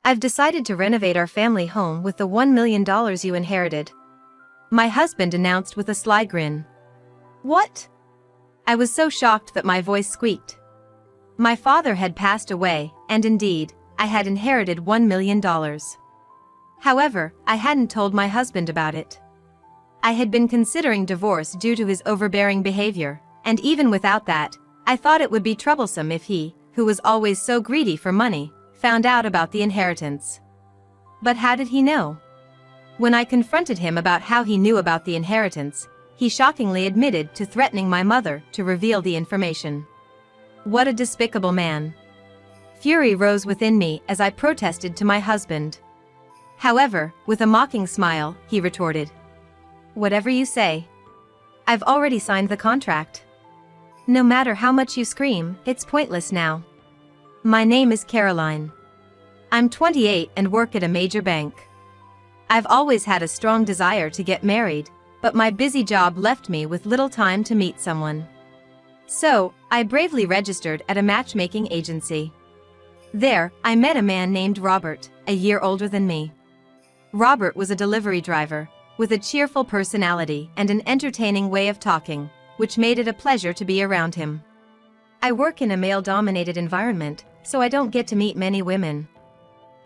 I've decided to renovate our family home with the $1 million you inherited. My husband announced with a sly grin. What? I was so shocked that my voice squeaked. My father had passed away, and indeed, I had inherited $1 million. However, I hadn't told my husband about it. I had been considering divorce due to his overbearing behavior, and even without that, I thought it would be troublesome if he, who was always so greedy for money, found out about the inheritance. But how did he know? When I confronted him about how he knew about the inheritance, he shockingly admitted to threatening my mother to reveal the information. What a despicable man. Fury rose within me as I protested to my husband. However, with a mocking smile, he retorted, "Whatever you say. I've already signed the contract. No matter how much you scream, it's pointless now. My name is Caroline. I'm 28 and work at a major bank. I've always had a strong desire to get married, but my busy job left me with little time to meet someone. So, I bravely registered at a matchmaking agency. There, I met a man named Robert, a year older than me. Robert was a delivery driver, with a cheerful personality and an entertaining way of talking, which made it a pleasure to be around him. I work in a male-dominated environment, so I don't get to meet many women.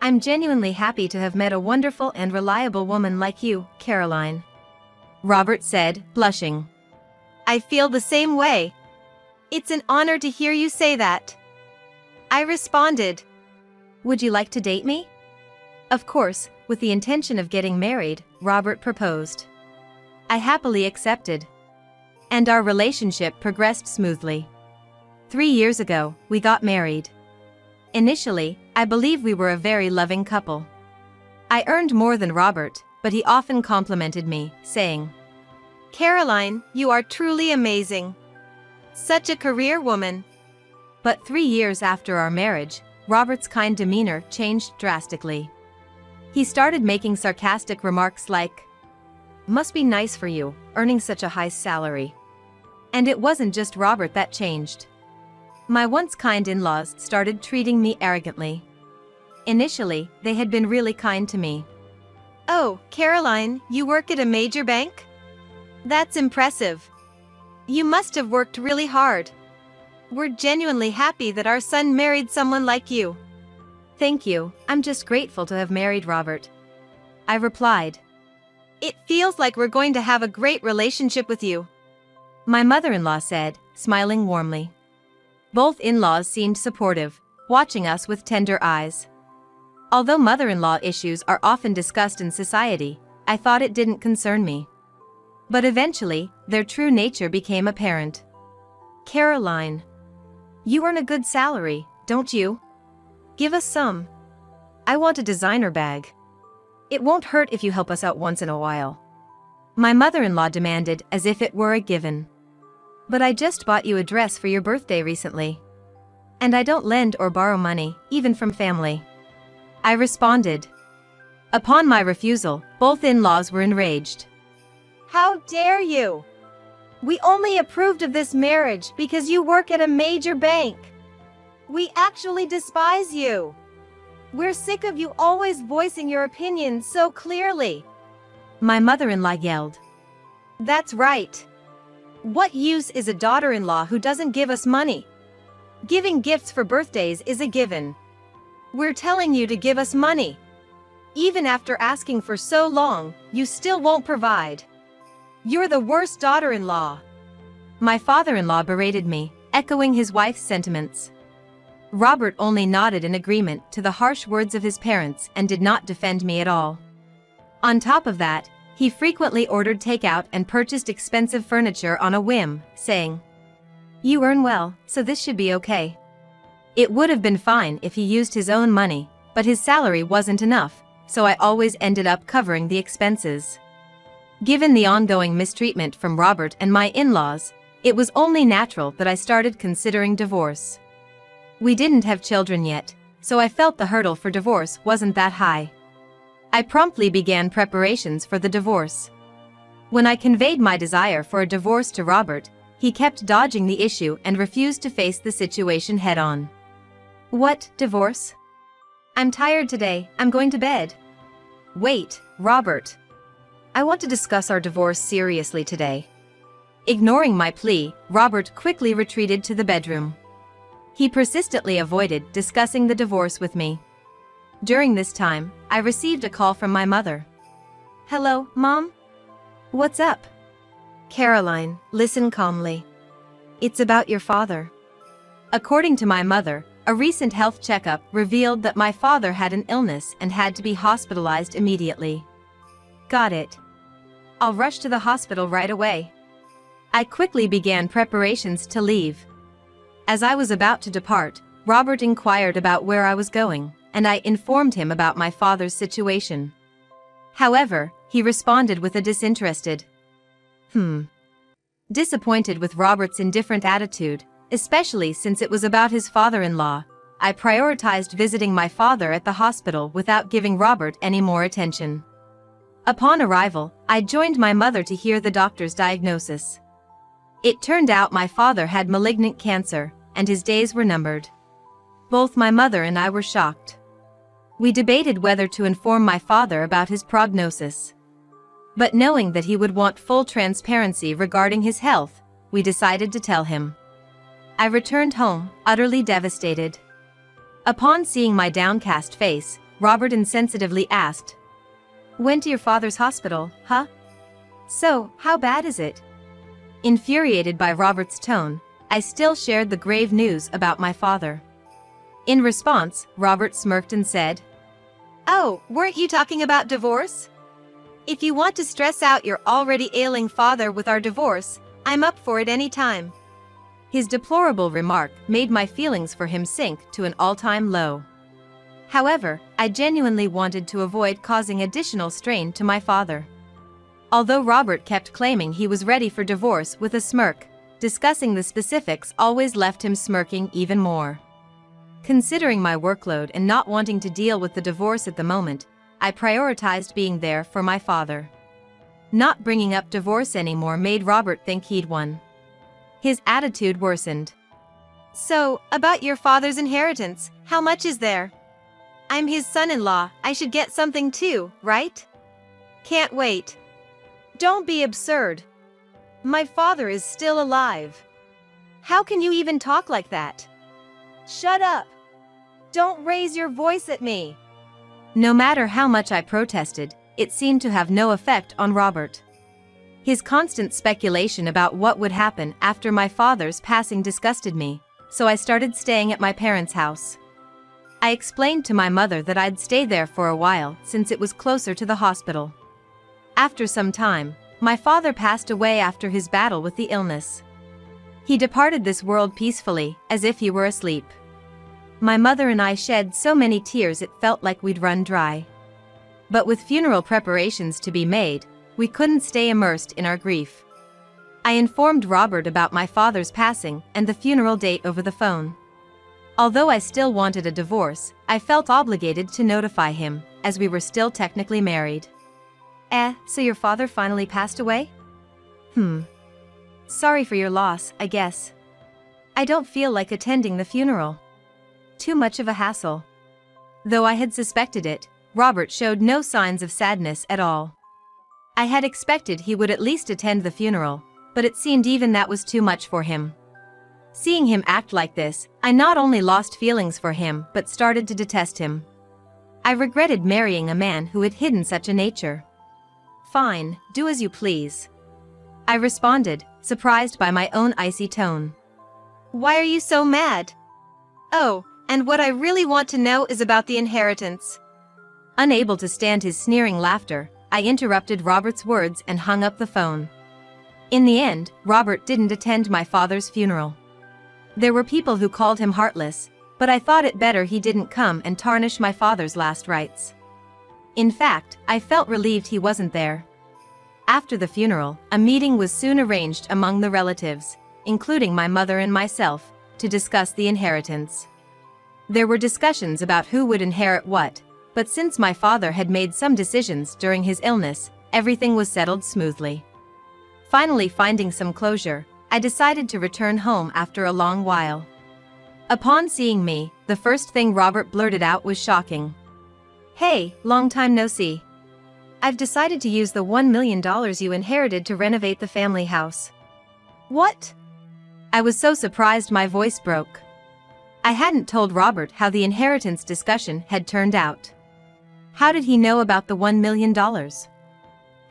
I'm genuinely happy to have met a wonderful and reliable woman like you, Caroline," Robert said, blushing. "I feel the same way. It's an honor to hear you say that," I responded. "Would you like to date me?" Of course, with the intention of getting married, Robert proposed. I happily accepted. And our relationship progressed smoothly. 3 years ago, we got married. Initially, I believe we were a very loving couple. I earned more than Robert, but he often complimented me, saying, "Caroline, you are truly amazing. Such a career woman." But 3 years after our marriage, Robert's kind demeanor changed drastically. He started making sarcastic remarks like, "Must be nice for you, earning such a high salary." And it wasn't just Robert that changed. My once kind in-laws started treating me arrogantly. Initially, they had been really kind to me. "Oh, Caroline, you work at a major bank? That's impressive. You must have worked really hard. We're genuinely happy that our son married someone like you." "Thank you, I'm just grateful to have married Robert," I replied. "It feels like we're going to have a great relationship with you," my mother-in-law said, smiling warmly. Both in-laws seemed supportive, watching us with tender eyes. Although mother-in-law issues are often discussed in society, I thought it didn't concern me. But eventually, their true nature became apparent. "Caroline, you earn a good salary, don't you? Give us some. I want a designer bag. It won't hurt if you help us out once in a while," my mother-in-law demanded as if it were a given. "But I just bought you a dress for your birthday recently. And I don't lend or borrow money, even from family," I responded. Upon my refusal, both in-laws were enraged. "How dare you! We only approved of this marriage because you work at a major bank. We actually despise you. We're sick of you always voicing your opinions so clearly," my mother-in-law yelled. "That's right. What use is a daughter-in-law who doesn't give us money? Giving gifts for birthdays is a given. We're telling you to give us money. Even after asking for so long, you still won't provide. You're the worst daughter-in-law." My father-in-law berated me, echoing his wife's sentiments. Robert only nodded in agreement to the harsh words of his parents and did not defend me at all. On top of that, he frequently ordered takeout and purchased expensive furniture on a whim, saying, "You earn well, so this should be okay." It would have been fine if he used his own money, but his salary wasn't enough, so I always ended up covering the expenses. Given the ongoing mistreatment from Robert and my in-laws, it was only natural that I started considering divorce. We didn't have children yet, so I felt the hurdle for divorce wasn't that high. I promptly began preparations for the divorce. When I conveyed my desire for a divorce to Robert, he kept dodging the issue and refused to face the situation head-on. "What, divorce? I'm tired today, I'm going to bed. Wait, Robert. I want to discuss our divorce seriously today. Ignoring my plea, Robert quickly retreated to the bedroom. He persistently avoided discussing the divorce with me. During this time, I received a call from my mother. Hello, Mom? What's up? Caroline, listen calmly. It's about your father. According to my mother, a recent health checkup revealed that my father had an illness and had to be hospitalized immediately. Got it. I'll rush to the hospital right away. I quickly began preparations to leave. As I was about to depart, Robert inquired about where I was going, and I informed him about my father's situation. However, he responded with a disinterested, Disappointed with Robert's indifferent attitude, especially since it was about his father-in-law, I prioritized visiting my father at the hospital without giving Robert any more attention. Upon arrival, I joined my mother to hear the doctor's diagnosis. It turned out my father had malignant cancer, and his days were numbered. Both my mother and I were shocked. We debated whether to inform my father about his prognosis. But knowing that he would want full transparency regarding his health, we decided to tell him. I returned home, utterly devastated. Upon seeing my downcast face, Robert insensitively asked, "Went to your father's hospital, huh? So, how bad is it?" Infuriated by Robert's tone, I still shared the grave news about my father. In response, Robert smirked and said, "Oh, weren't you talking about divorce? If you want to stress out your already ailing father with our divorce, I'm up for it any time." His deplorable remark made my feelings for him sink to an all-time low. However, I genuinely wanted to avoid causing additional strain to my father. Although Robert kept claiming he was ready for divorce with a smirk, discussing the specifics always left him smirking even more. Considering my workload and not wanting to deal with the divorce at the moment, I prioritized being there for my father. Not bringing up divorce anymore made Robert think he'd won. His attitude worsened. "So, about your father's inheritance, how much is there? I'm his son-in-law, I should get something too, right? Can't wait. Don't be absurd. My father is still alive. How can you even talk like that? Shut up. Don't raise your voice at me." No matter how much I protested, it seemed to have no effect on Robert. His constant speculation about what would happen after my father's passing disgusted me, so I started staying at my parents' house. I explained to my mother that I'd stay there for a while since it was closer to the hospital. After some time, my father passed away after his battle with the illness. He departed this world peacefully, as if he were asleep. My mother and I shed so many tears it felt like we'd run dry. But with funeral preparations to be made, we couldn't stay immersed in our grief. I informed Robert about my father's passing and the funeral date over the phone. Although I still wanted a divorce, I felt obligated to notify him, as we were still technically married. So your father finally passed away? Sorry for your loss, I guess. I don't feel like attending the funeral. Too much of a hassle. Though I had suspected it, Robert showed no signs of sadness at all. I had expected he would at least attend the funeral, but it seemed even that was too much for him. Seeing him act like this, I not only lost feelings for him but started to detest him. I regretted marrying a man who had hidden such a nature. "Fine, do as you please," I responded, surprised by my own icy tone. "Why are you so mad?" "Oh, and what I really want to know is about the inheritance." Unable to stand his sneering laughter, I interrupted Robert's words and hung up the phone. In the end, Robert didn't attend my father's funeral. There were people who called him heartless, but I thought it better he didn't come and tarnish my father's last rites. In fact, I felt relieved he wasn't there. After the funeral, a meeting was soon arranged among the relatives, including my mother and myself, to discuss the inheritance. There were discussions about who would inherit what, but since my father had made some decisions during his illness, everything was settled smoothly. Finally finding some closure, I decided to return home after a long while. Upon seeing me, the first thing Robert blurted out was shocking. "Hey, long time no see. I've decided to use the $1 million you inherited to renovate the family house." "What?" I was so surprised my voice broke. I hadn't told Robert how the inheritance discussion had turned out. How did he know about the $1 million?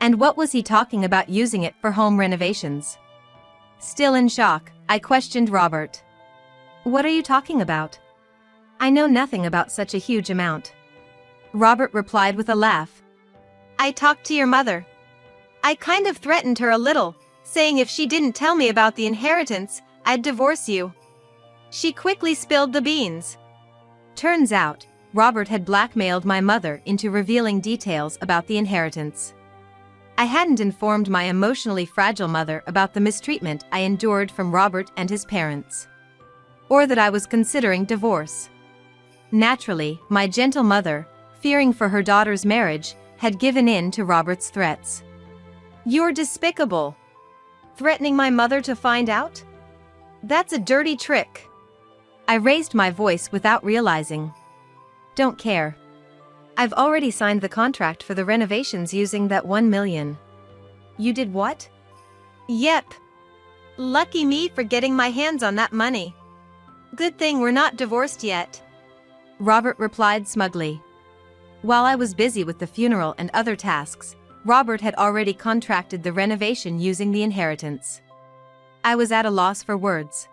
And what was he talking about using it for home renovations? Still in shock, I questioned Robert. "What are you talking about? I know nothing about such a huge amount." Robert replied with a laugh. "I talked to your mother. I kind of threatened her a little, saying if she didn't tell me about the inheritance, I'd divorce you. She quickly spilled the beans." Turns out, Robert had blackmailed my mother into revealing details about the inheritance. I hadn't informed my emotionally fragile mother about the mistreatment I endured from Robert and his parents, or that I was considering divorce. Naturally, my gentle mother, fearing for her daughter's marriage, had given in to Robert's threats. "You're despicable. Threatening my mother to find out? That's a dirty trick." I raised my voice without realizing. "Don't care. I've already signed the contract for the renovations using that $1 million. "You did what?" "Yep. Lucky me for getting my hands on that money. Good thing we're not divorced yet," Robert replied smugly. While I was busy with the funeral and other tasks, Robert had already contracted the renovation using the inheritance. I was at a loss for words.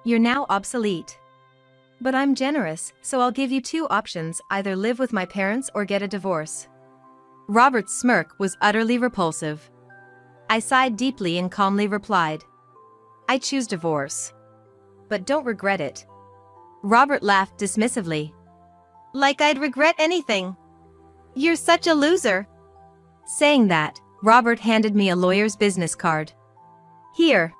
"You're now obsolete. But I'm generous, so I'll give you two options: either live with my parents or get a divorce." Robert's smirk was utterly repulsive. I sighed deeply and calmly replied, "I choose divorce. But don't regret it." Robert laughed dismissively. "Like I'd regret anything. You're such a loser." Saying that, Robert handed me a lawyer's business card. "Here.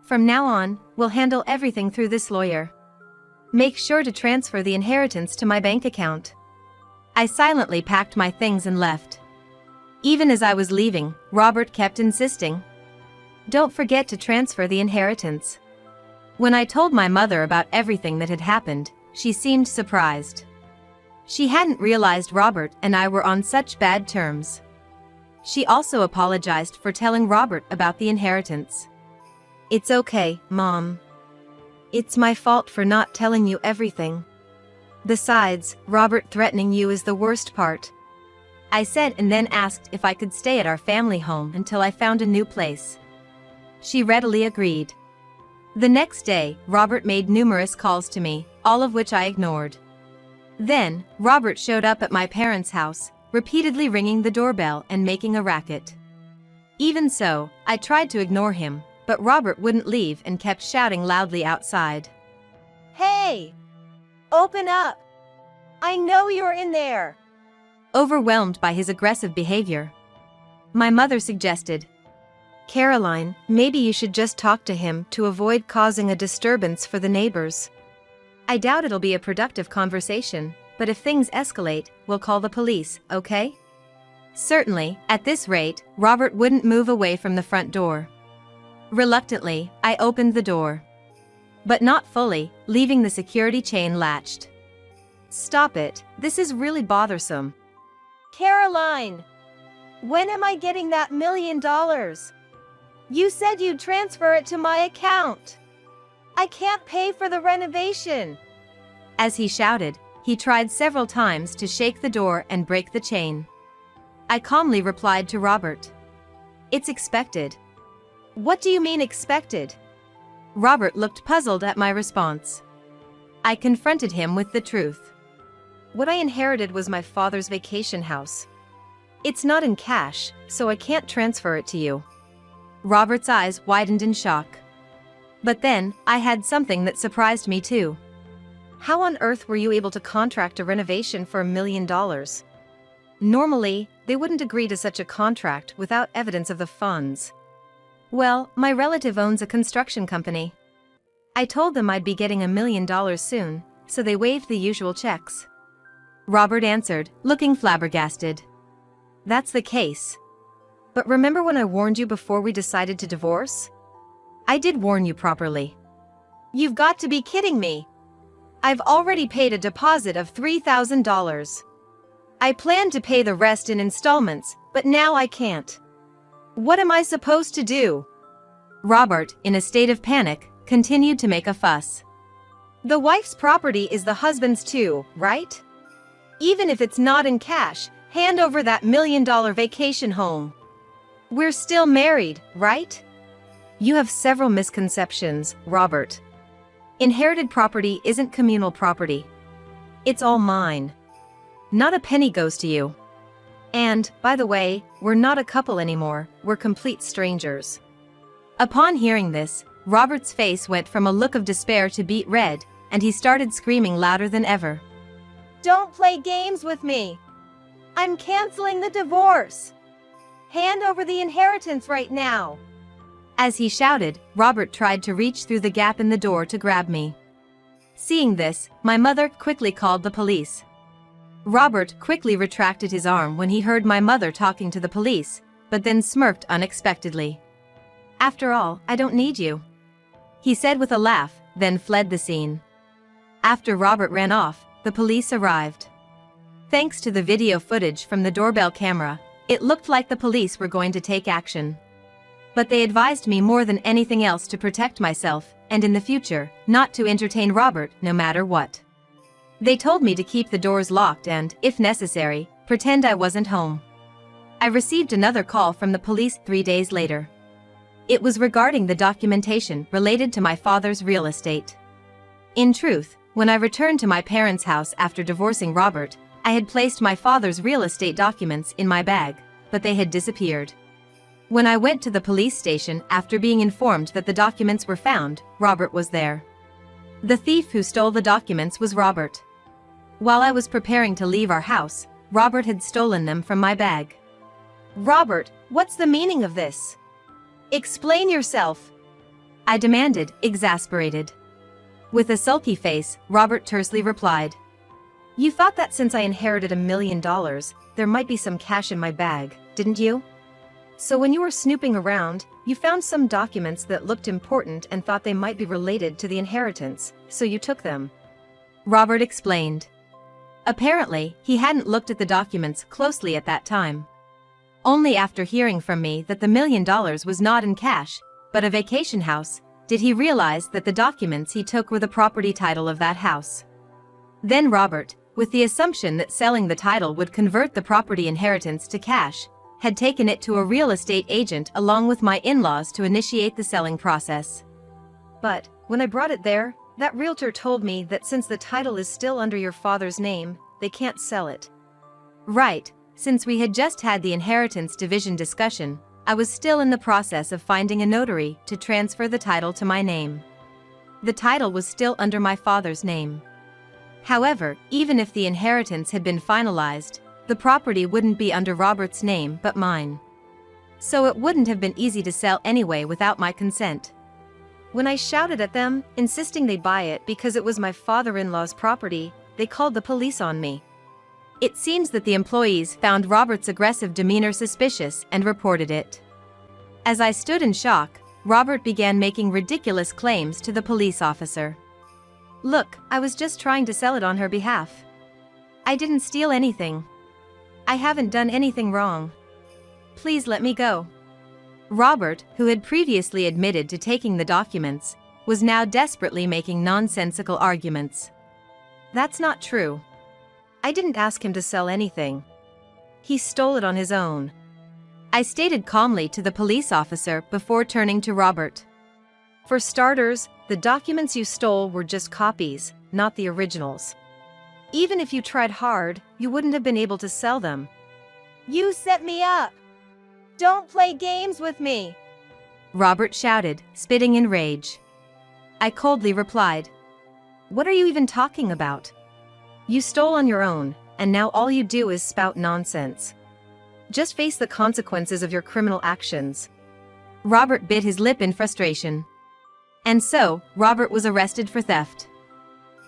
From now on, we'll handle everything through this lawyer. Make sure to transfer the inheritance to my bank account." I silently packed my things and left. Even as I was leaving, Robert kept insisting, "Don't forget to transfer the inheritance." When I told my mother about everything that had happened, she seemed surprised. She hadn't realized Robert and I were on such bad terms. She also apologized for telling Robert about the inheritance. "It's okay, Mom. It's my fault for not telling you everything. Besides, Robert threatening you is the worst part," I said, and then asked if I could stay at our family home until I found a new place. She readily agreed. The next day, Robert made numerous calls to me, all of which I ignored. Then, Robert showed up at my parents' house, repeatedly ringing the doorbell and making a racket. Even so, I tried to ignore him, but Robert wouldn't leave and kept shouting loudly outside. "Hey! Open up! I know you're in there!" Overwhelmed by his aggressive behavior, my mother suggested, "Caroline, maybe you should just talk to him to avoid causing a disturbance for the neighbors. I doubt it'll be a productive conversation, but if things escalate, we'll call the police, okay?" Certainly, at this rate, Robert wouldn't move away from the front door. Reluctantly, I opened the door. But not fully, leaving the security chain latched. "Stop it, this is really bothersome." "Caroline! When am I getting that $1 million? You said you'd transfer it to my account. I can't pay for the renovation." As he shouted, he tried several times to shake the door and break the chain. I calmly replied to Robert, "It's expected." "What do you mean expected?" Robert looked puzzled at my response. I confronted him with the truth. What I inherited was my father's vacation house. It's not in cash, so I can't transfer it to you. Robert's eyes widened in shock. But then, I had something that surprised me too. "How on earth were you able to contract a renovation for $1 million? Normally, they wouldn't agree to such a contract without evidence of the funds." "Well, my relative owns a construction company. I told them I'd be getting $1 million soon, so they waived the usual checks." Robert answered, looking flabbergasted. "That's the case. But remember when I warned you before we decided to divorce? I did warn you properly." "You've got to be kidding me. I've already paid a deposit of $3,000. I planned to pay the rest in installments, but now I can't. What am I supposed to do? Robert, in a state of panic, continued to make a fuss. The wife's property is the husband's too, right? Even if it's not in cash, hand over that $1 million vacation home. We're still married, right? You have several misconceptions, Robert. Inherited property isn't communal property. It's all mine. Not a penny goes to you. And, by the way, we're not a couple anymore, we're complete strangers. Upon hearing this, Robert's face went from a look of despair to beet red, and he started screaming louder than ever. Don't play games with me! I'm canceling the divorce! Hand over the inheritance right now! As he shouted, Robert tried to reach through the gap in the door to grab me. Seeing this, my mother quickly called the police. Robert quickly retracted his arm when he heard my mother talking to the police, but then smirked unexpectedly. After all, I don't need you, he said with a laugh, then fled the scene. After Robert ran off, the police arrived. Thanks to the video footage from the doorbell camera, it looked like the police were going to take action. But they advised me more than anything else to protect myself, and in the future, not to entertain Robert no matter what. They told me to keep the doors locked and, if necessary, pretend I wasn't home. I received another call from the police 3 days later. It was regarding the documentation related to my father's real estate. In truth, when I returned to my parents' house after divorcing Robert, I had placed my father's real estate documents in my bag, but they had disappeared. When I went to the police station after being informed that the documents were found, Robert was there. The thief who stole the documents was Robert. While I was preparing to leave our house, Robert had stolen them from my bag. Robert, what's the meaning of this? Explain yourself, I demanded, exasperated. With a sulky face, Robert tersely replied. You thought that since I inherited $1 million, there might be some cash in my bag, didn't you? So when you were snooping around, you found some documents that looked important and thought they might be related to the inheritance, so you took them. Robert explained. Apparently, he hadn't looked at the documents closely at that time. Only after hearing from me that the $1 million was not in cash, but a vacation house, did he realize that the documents he took were the property title of that house. Then Robert, with the assumption that selling the title would convert the property inheritance to cash, had taken it to a real estate agent along with my in-laws to initiate the selling process. But, when I brought it there, that realtor told me that since the title is still under your father's name, they can't sell it. Right, since we had just had the inheritance division discussion, I was still in the process of finding a notary to transfer the title to my name. The title was still under my father's name. However, even if the inheritance had been finalized, the property wouldn't be under Robert's name but mine. So it wouldn't have been easy to sell anyway without my consent. When I shouted at them, insisting they buy it because it was my father-in-law's property, they called the police on me. It seems that the employees found Robert's aggressive demeanor suspicious and reported it. As I stood in shock, Robert began making ridiculous claims to the police officer. Look, I was just trying to sell it on her behalf. I didn't steal anything. I haven't done anything wrong. Please let me go. Robert, who had previously admitted to taking the documents, was now desperately making nonsensical arguments. That's not true. I didn't ask him to sell anything. He stole it on his own, I stated calmly to the police officer before turning to Robert. For starters, the documents you stole were just copies, not the originals. Even if you tried hard, you wouldn't have been able to sell them. You set me up! Don't play games with me! Robert shouted, spitting in rage. I coldly replied, "What are you even talking about? You stole on your own, and now all you do is spout nonsense. Just face the consequences of your criminal actions." Robert bit his lip in frustration. And so, Robert was arrested for theft.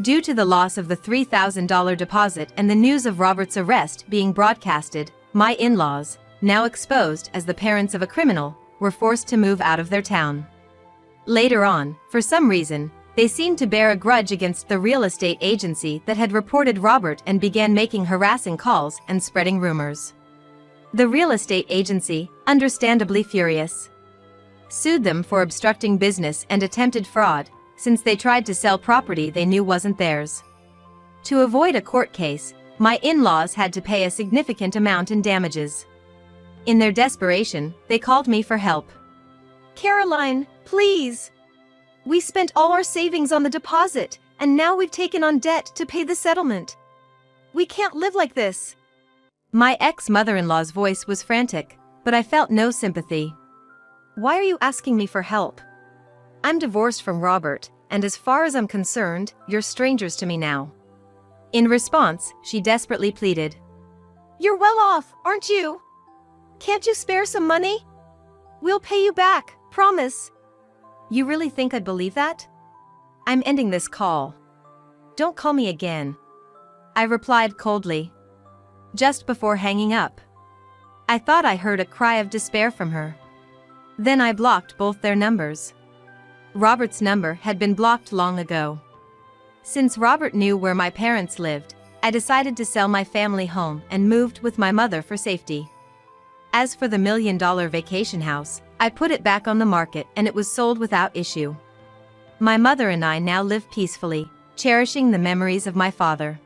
Due to the loss of the $3,000 deposit and the news of Robert's arrest being broadcasted, my in-laws, now exposed as the parents of a criminal, were forced to move out of their town. Later on, for some reason, They seemed to bear a grudge against the real estate agency that had reported Robert and began making harassing calls and spreading rumors. The real estate agency, understandably furious, sued them for obstructing business and attempted fraud, since they tried to sell property they knew wasn't theirs. To avoid a court case, my in-laws had to pay a significant amount in damages. In their desperation, they called me for help. Caroline, please. We spent all our savings on the deposit, and now we've taken on debt to pay the settlement. We can't live like this. My ex-mother-in-law's voice was frantic, but I felt no sympathy. Why are you asking me for help? I'm divorced from Robert, and as far as I'm concerned, you're strangers to me now. In response, she desperately pleaded. You're well off, aren't you? Can't you spare some money? We'll pay you back, promise. You really think I'd believe that? I'm ending this call. Don't call me again, I replied coldly. Just before hanging up, I thought I heard a cry of despair from her. Then I blocked both their numbers. Robert's number had been blocked long ago. Since Robert knew where my parents lived, I decided to sell my family home and moved with my mother for safety. As for the $1 million vacation house, I put it back on the market and it was sold without issue. My mother and I now live peacefully, cherishing the memories of my father.